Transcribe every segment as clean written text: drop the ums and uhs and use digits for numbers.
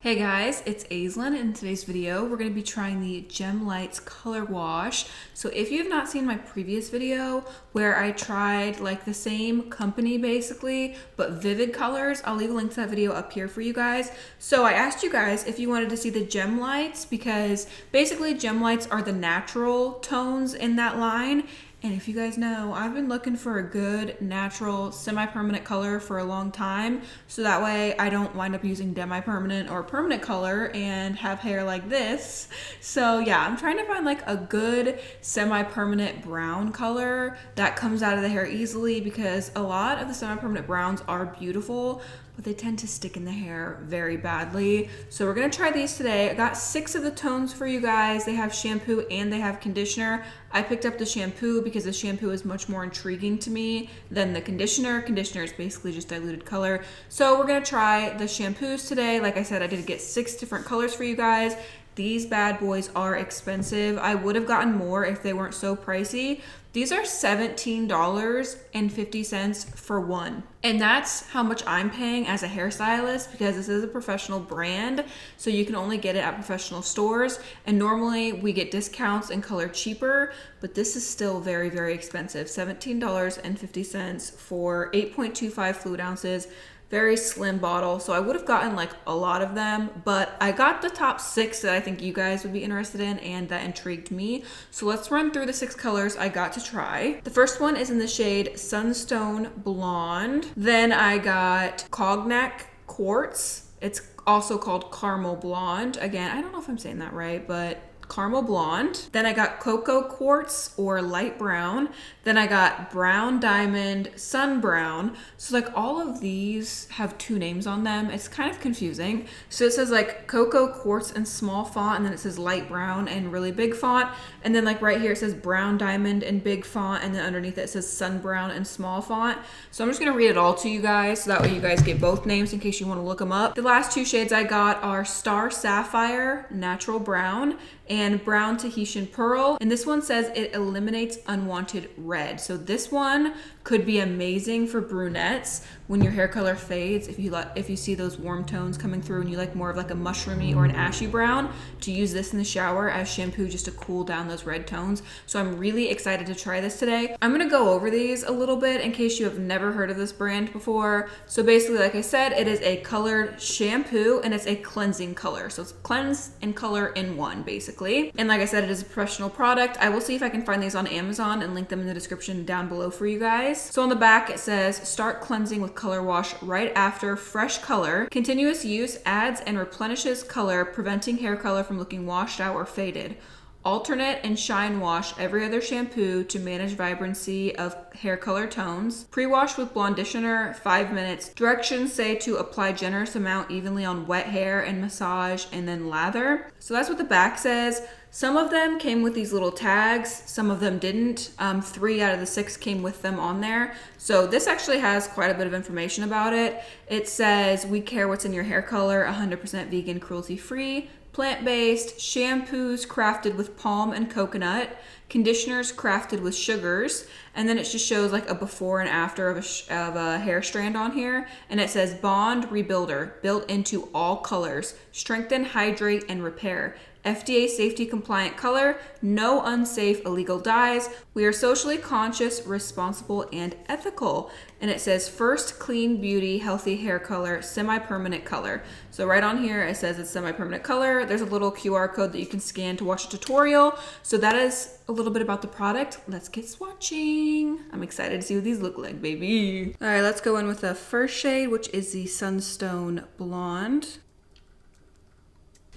Hey guys, it's Aislinn. In today's video, we're going to be trying the Gem Lights color wash. So if you have not seen my previous video where I tried like the same company basically, but vivid colors, I'll leave a link to that video up here for you guys. So I asked you guys if you wanted to see the Gem Lights because basically Gem Lights are the natural tones in that line. And if you guys know, I've been looking for a good, natural, semi-permanent color for a long time. So that way I don't wind up using demi-permanent or permanent color and have hair like this. So yeah, I'm trying to find like a good semi-permanent brown color that comes out of the hair easily because a lot of the semi-permanent browns are beautiful, but they tend to stick in the hair very badly. So we're gonna try these today. I got 6 of the tones for you guys. They have shampoo and they have conditioner. I picked up the shampoo because the shampoo is much more intriguing to me than the conditioner. Conditioner is basically just diluted color. So we're gonna try the shampoos today. Like I said, I did get 6 different colors for you guys. These bad boys are expensive. I would have gotten more if they weren't so pricey. These are $17.50 for one. And that's how much I'm paying as a hairstylist because this is a professional brand. So you can only get it at professional stores. And normally we get discounts and color cheaper, but this is still very, very expensive. $17.50 for 8.25 fluid ounces. Very slim bottle, so I would have gotten like a lot of them, but I got the top 6 that I think you guys would be interested in and that intrigued me. So let's run through the 6 colors I got to try. The first one is in the shade Sunstone Blonde. Then I got Cognac Quartz. It's also called Caramel Blonde. Again, I don't know if I'm saying that right, but Caramel Blonde. Then I got Cocoa Quartz or Light Brown. Then I got Brown Diamond Sun Brown. So like all of these have 2 names on them. It's kind of confusing. So it says like Cocoa Quartz in small font, and then it says Light Brown in really big font. And then like right here it says Brown Diamond in big font, and then underneath it says Sun Brown in small font. So I'm just gonna read it all to you guys so that way you guys get both names in case you want to look them up. The last 2 shades I got are Star Sapphire Natural Brown and Brown Tahitian Pearl. And this one says it eliminates unwanted red. So this one could be amazing for brunettes when your hair color fades. If you see those warm tones coming through and you like more of like a mushroomy or an ashy brown, to use this in the shower as shampoo just to cool down those red tones. So I'm really excited to try this today. I'm gonna go over these a little bit in case you have never heard of this brand before. So basically, like I said, it is a colored shampoo and it's a cleansing color. So it's cleanse and color in one basically. And like I said, it is a professional product. I will see if I can find these on Amazon and link them in the description down below for you guys. So on the back it says, start cleansing with color wash right after fresh color. Continuous use adds and replenishes color, preventing hair color from looking washed out or faded. Alternate and shine wash every other shampoo to manage vibrancy of hair color tones. Pre-wash with blonditioner, 5 minutes. Directions say to apply generous amount evenly on wet hair and massage and then lather. So that's what the back says. Some of them came with these little tags, some of them didn't. 3 out of the 6 came with them on there. So this actually has quite a bit of information about it. It says, we care what's in your hair color, 100% vegan, cruelty-free. Plant-based, shampoos crafted with palm and coconut, conditioners crafted with sugars, and then it just shows like a before and after of a hair strand on here, and it says Bond Rebuilder, built into all colors, strengthen, hydrate, and repair. FDA safety compliant color, no unsafe illegal dyes. We are socially conscious, responsible, and ethical. And it says first clean beauty, healthy hair color, semi-permanent color. So right on here, it says it's semi-permanent color. There's a little QR code that you can scan to watch a tutorial. So that is a little bit about the product. Let's get swatching. I'm excited to see what these look like, baby. All right, let's go in with the first shade, which is the Sunstone Blonde.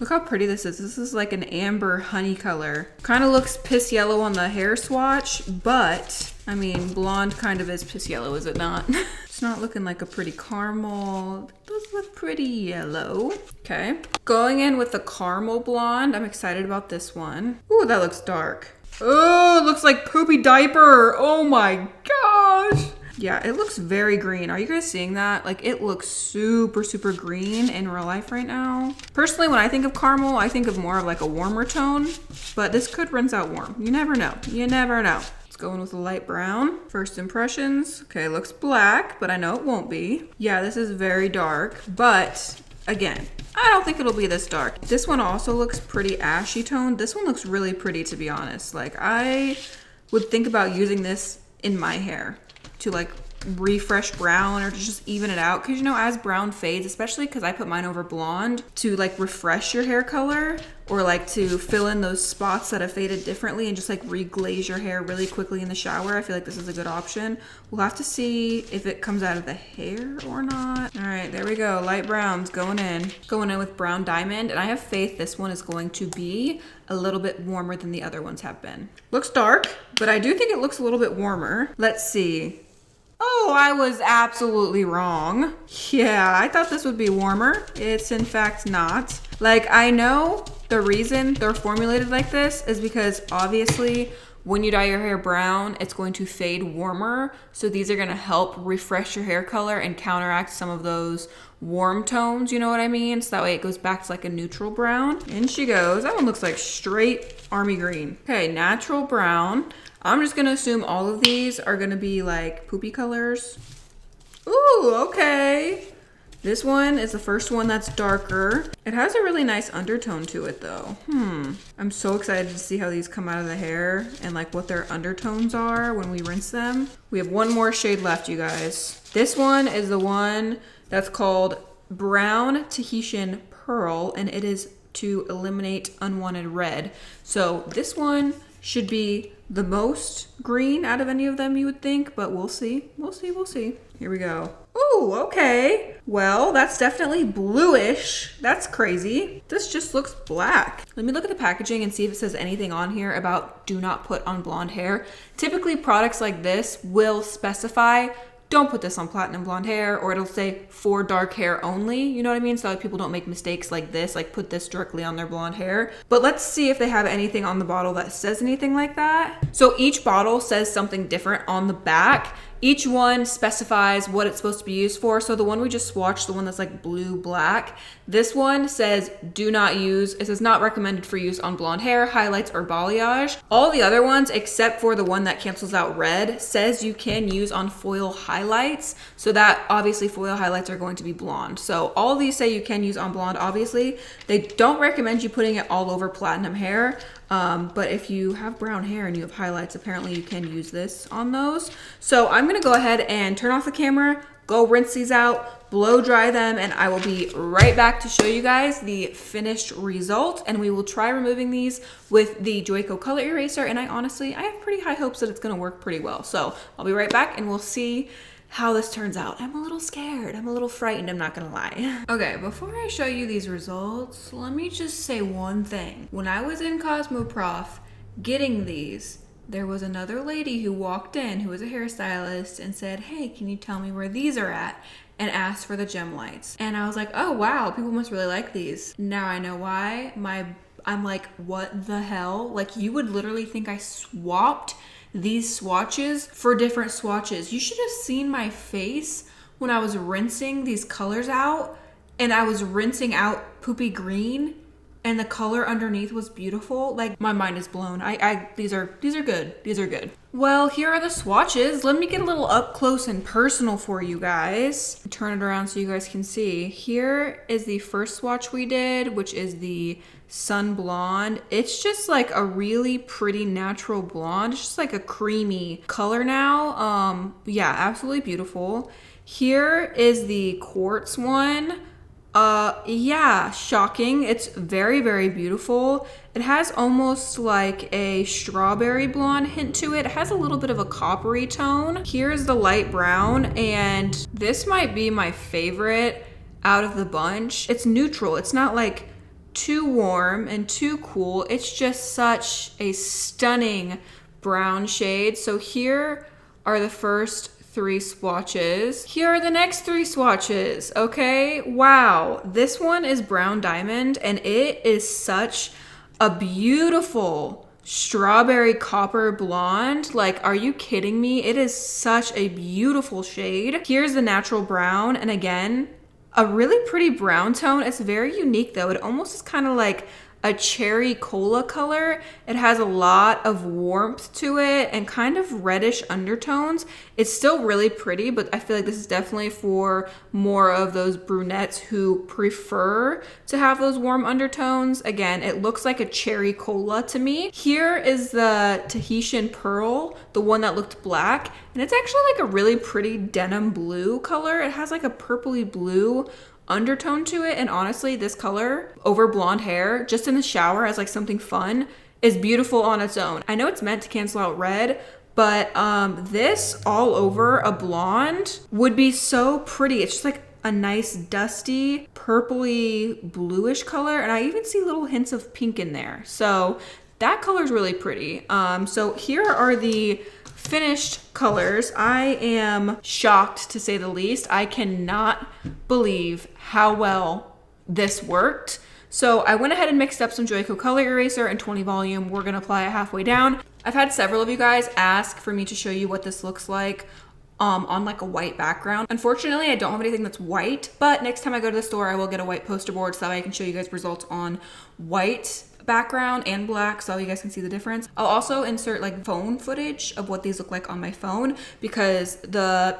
Look how pretty this is. This is like an amber honey color. Kind of looks piss yellow on the hair swatch, but I mean, blonde kind of is piss yellow, is it not? It's not looking like a pretty caramel. It does look pretty yellow. Okay. Going in with the caramel blonde. I'm excited about this one. Ooh, that looks dark. Oh, it looks like poopy diaper. Oh my gosh. Yeah, it looks very green. Are you guys seeing that? Like, it looks super, super green in real life right now. Personally, when I think of caramel, I think of more of like a warmer tone, but this could rinse out warm. You never know. You never know. Let's go in with a light brown. First impressions. Okay, looks black, but I know it won't be. Yeah, this is very dark, but again, I don't think it'll be this dark. This one also looks pretty ashy toned. This one looks really pretty, to be honest. Like, I would think about using this in my hair to like refresh brown or to just even it out, because you know, as brown fades, especially because I put mine over blonde to like refresh your hair color or like to fill in those spots that have faded differently and just like reglaze your hair really quickly in the shower, I feel like this is a good option. We'll have to see if it comes out of the hair or not. All right, there we go. Light browns going in with brown diamond, and I have faith this one is going to be a little bit warmer than the other ones have been. Looks dark, but I do think it looks a little bit warmer. Let's see. Oh, I was absolutely wrong. Yeah, I thought this would be warmer. It's in fact not. Like, I know the reason they're formulated like this is because obviously when you dye your hair brown, it's going to fade warmer. So these are gonna help refresh your hair color and counteract some of those warm tones, you know what I mean? So that way it goes back to like a neutral brown. In she goes. That one looks like straight army green. Okay, natural brown. I'm just gonna assume all of these are gonna be like poopy colors. Ooh, okay. This one is the first one that's darker. It has a really nice undertone to it though. I'm so excited to see how these come out of the hair and like what their undertones are when we rinse them. We have one more shade left, you guys. This one is the one that's called Brown Tahitian Pearl, and it is to eliminate unwanted red. So this one should be the most green out of any of them, you would think, but we'll see. We'll see. Here we go. Ooh, okay. Well, that's definitely bluish. That's crazy. This just looks black. Let me look at the packaging and see if it says anything on here about do not put on blonde hair. Typically, products like this will specify don't put this on platinum blonde hair, or it'll say for dark hair only, you know what I mean? So that people don't make mistakes like this, like put this directly on their blonde hair. But let's see if they have anything on the bottle that says anything like that. So each bottle says something different on the back. Each one specifies what it's supposed to be used for. So the one we just swatched, the one that's like blue black, this one says do not use. It says not recommended for use on blonde hair, highlights, or balayage. All the other ones, except for the one that cancels out red, says you can use on foil highlights. So that obviously foil highlights are going to be blonde. So all these say you can use on blonde, obviously. They don't recommend you putting it all over platinum hair. But if you have brown hair and you have highlights, apparently you can use this on those. So I'm gonna go ahead and turn off the camera, go rinse these out, blow dry them, and I will be right back to show you guys the finished result. And we will try removing these with the Joico color eraser. And I have pretty high hopes that it's gonna work pretty well. So I'll be right back and we'll see how this turns out. I'm a little scared. I'm a little frightened, I'm not gonna lie. Okay, before I show you these results, let me just say one thing. When I was in Cosmoprof getting these, there was another lady who walked in who was a hairstylist and said, hey, can you tell me where these are at? And asked for the gem lights. And I was like, oh wow, people must really like these. Now I know why. I'm like, what the hell? Like, you would literally think I swapped these swatches for different swatches. You should have seen my face when I was rinsing these colors out, and I was rinsing out poopy green and the color underneath was beautiful. Like, my mind is blown. These are good. These are good. Well, here are the swatches. Let me get a little up close and personal for you guys. Turn it around so you guys can see. Here is the first swatch we did, which is the Sun Blonde. It's just like a really pretty natural blonde. It's just like a creamy color now. Yeah, absolutely beautiful. Here is the Quartz one. Yeah, shocking. It's very, very beautiful. It has almost like a strawberry blonde hint to it. It has a little bit of a coppery tone. Here's the light brown, and this might be my favorite out of the bunch. It's neutral. It's not like too warm and too cool. It's just such a stunning brown shade. So here are the first 3 swatches. Here are the next 3 swatches, okay? Wow, this one is Brown Diamond, and it is such a beautiful strawberry copper blonde. Like, are you kidding me? It is such a beautiful shade. Here's the natural brown, and again, a really pretty brown tone. It's very unique though. It almost is kind of like a cherry cola color. It has a lot of warmth to it and kind of reddish undertones. It's still really pretty, but I feel like this is definitely for more of those brunettes who prefer to have those warm undertones. Again, it looks like a cherry cola to me. Here is the Tahitian Pearl, the one that looked black, and it's actually like a really pretty denim blue color. It has like a purpley blue undertone to it, and honestly, this color over blonde hair, just in the shower as like something fun, is beautiful on its own. I know it's meant to cancel out red, but this all over a blonde would be so pretty. It's just like a nice dusty purpley bluish color, and I even see little hints of pink in there, so that color is really pretty. So here are the finished colors. I am shocked, to say the least. I cannot believe how well this worked. So I went ahead and mixed up some Joico color eraser and 20 volume. We're gonna apply it halfway down. I've had several of you guys ask for me to show you what this looks like on like a white background. Unfortunately, I don't have anything that's white, but next time I go to the store, I will get a white poster board so that way I can show you guys results on white background and black so you guys can see the difference. I'll also insert like phone footage of what these look like on my phone, because the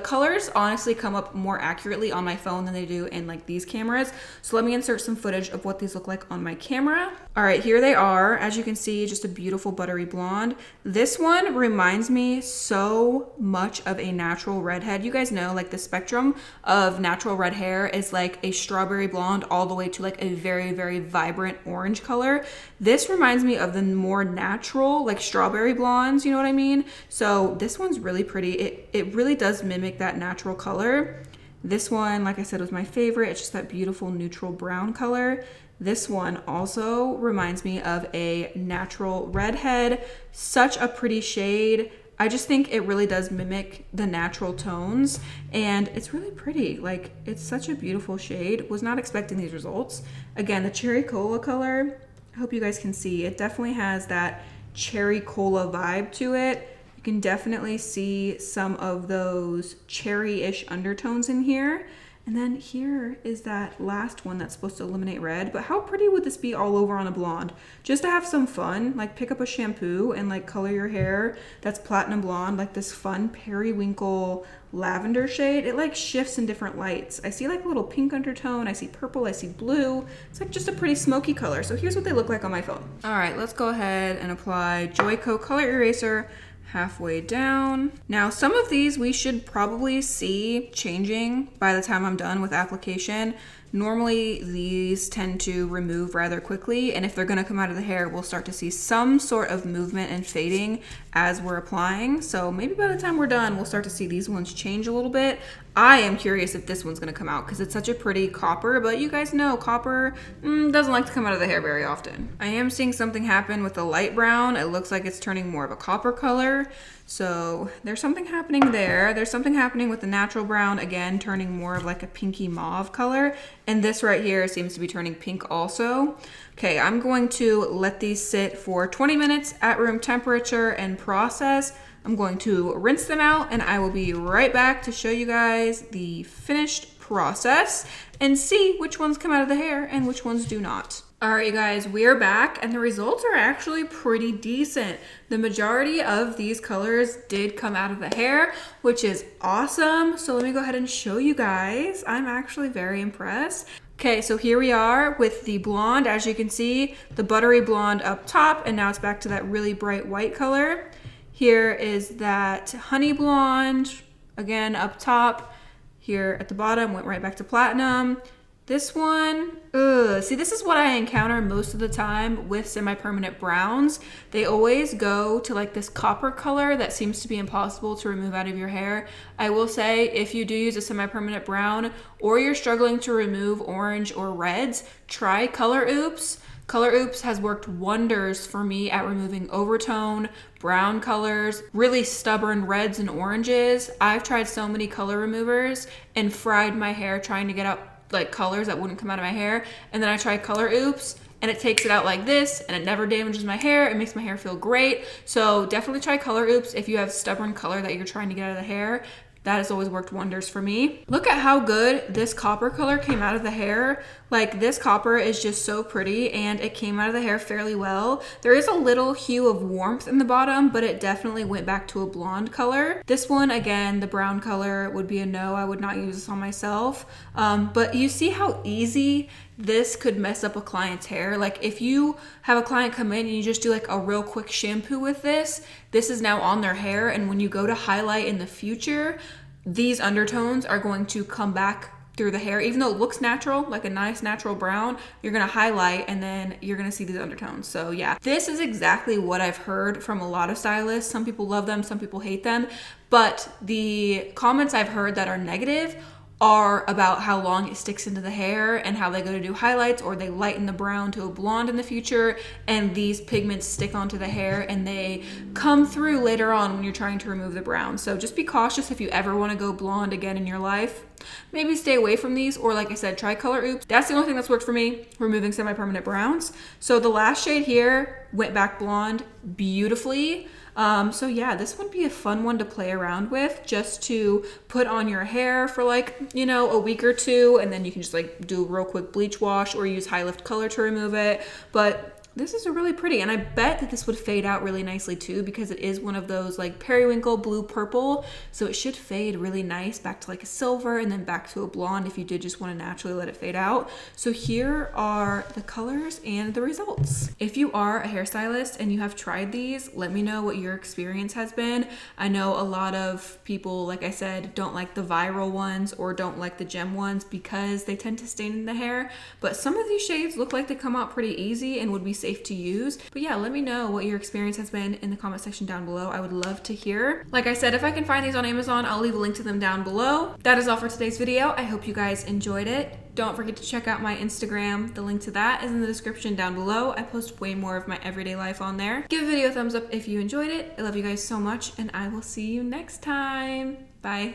colors honestly come up more accurately on my phone than they do in like these cameras. So let me insert some footage of what these look like on my camera. All right, here they are. As you can see, just a beautiful buttery blonde. This one reminds me so much of a natural redhead. You guys know like the spectrum of natural red hair is like a strawberry blonde all the way to like a very, very vibrant orange color. This reminds me of the more natural like strawberry blondes, you know what I mean? So this one's really pretty. It really does mimic that natural color. This one, like I said, was my favorite. It's just that beautiful neutral brown color. This one also reminds me of a natural redhead. Such a pretty shade. I just think it really does mimic the natural tones, and it's really pretty. Like, it's such a beautiful shade. Was not expecting these results. Again, the cherry cola color, I hope you guys can see, it definitely has that cherry cola vibe to it. You can definitely see some of those cherry-ish undertones in here. And then here is that last one that's supposed to eliminate red. But how pretty would this be all over on a blonde? Just to have some fun, like pick up a shampoo and like color your hair that's platinum blonde, like this fun periwinkle lavender shade. It like shifts in different lights. I see like a little pink undertone, I see purple, I see blue. It's like just a pretty smoky color. So here's what they look like on my phone. All right, let's go ahead and apply Joico Color Eraser halfway down. Now, some of these we should probably see changing by the time I'm done with application. Normally, these tend to remove rather quickly, and if they're gonna come out of the hair, we'll start to see some sort of movement and fading as we're applying. So maybe by the time we're done, we'll start to see these ones change a little bit. I am curious if this one's gonna come out because it's such a pretty copper, but you guys know copper doesn't like to come out of the hair very often. I am seeing something happen with the light brown. It looks like it's turning more of a copper color. So there's something happening there. There's something happening with the natural brown, again, turning more of like a pinky mauve color. And this right here seems to be turning pink also. Okay, I'm going to let these sit for 20 minutes at room temperature and process. I'm going to rinse them out, and I will be right back to show you guys the finished process and see which ones come out of the hair and which ones do not. All right, you guys, we're back, and the results are actually pretty decent. The majority of these colors did come out of the hair, which is awesome. So let me go ahead and show you guys. I'm actually very impressed. Okay, so here we are with the blonde. As you can see, the buttery blonde up top, and now it's back to that really bright white color. Here is that honey blonde, again up top. Here at the bottom, went right back to platinum. This one, see, this is what I encounter most of the time with semi-permanent browns. They always go to like this copper color that seems to be impossible to remove out of your hair. I will say, if you do use a semi-permanent brown or you're struggling to remove orange or reds, try Color Oops. Color Oops has worked wonders for me at removing overtone, brown colors, really stubborn reds and oranges. I've tried so many color removers and fried my hair trying to get out like colors that wouldn't come out of my hair, and then I try Color Oops and it takes it out like this, and it never damages my hair. It makes my hair feel great. So definitely try Color Oops if you have stubborn color that you're trying to get out of the hair. That has always worked wonders for me. Look at how good this copper color came out of the hair. Like, this copper is just so pretty and it came out of the hair fairly well. There is a little hue of warmth in the bottom, but it definitely went back to a blonde color. This one, again, the brown color would be a no. I would not use this on myself. But you see how easy this could mess up a client's hair. Like, if you have a client come in and you just do like a real quick shampoo with this is now on their hair, and when you go to highlight in the future, these undertones are going to come back through the hair. Even though it looks natural, like a nice natural brown, you're gonna highlight and then you're gonna see these undertones. So yeah, this is exactly what I've heard from a lot of stylists. Some people love them, some people hate them, but the comments I've heard that are negative are about how long it sticks into the hair and how they go to do highlights or they lighten the brown to a blonde in the future, and these pigments stick onto the hair and they come through later on when you're trying to remove the brown. So just be cautious if you ever want to go blonde again in your life. Maybe stay away from these, or like I said, try Color Oops. That's the only thing that's worked for me, removing semi-permanent browns. So the last shade here went back blonde beautifully. So yeah, this would be a fun one to play around with, just to put on your hair for like, you know, a week or two, and then you can just like do a real quick bleach wash or use high lift color to remove it. But this is a really pretty, and I bet that this would fade out really nicely too, because it is one of those like periwinkle blue purple, so it should fade really nice back to like a silver and then back to a blonde if you did just want to naturally let it fade out. So here are the colors and the results. If you are a hairstylist and you have tried these, let me know what your experience has been. I know a lot of people, like I said, don't like the viral ones or don't like the gem ones because they tend to stain in the hair, but some of these shades look like they come out pretty easy and would be safe to use. But yeah, let me know what your experience has been in the comment section down below. I would love to hear. Like I said, if I can find these on Amazon, I'll leave a link to them down below. That is all for today's video. I hope you guys enjoyed it. Don't forget to check out my Instagram. The link to that is in the description down below. I post way more of my everyday life on there. Give the video a thumbs up if you enjoyed it. I love you guys so much, and I will see you next time. Bye.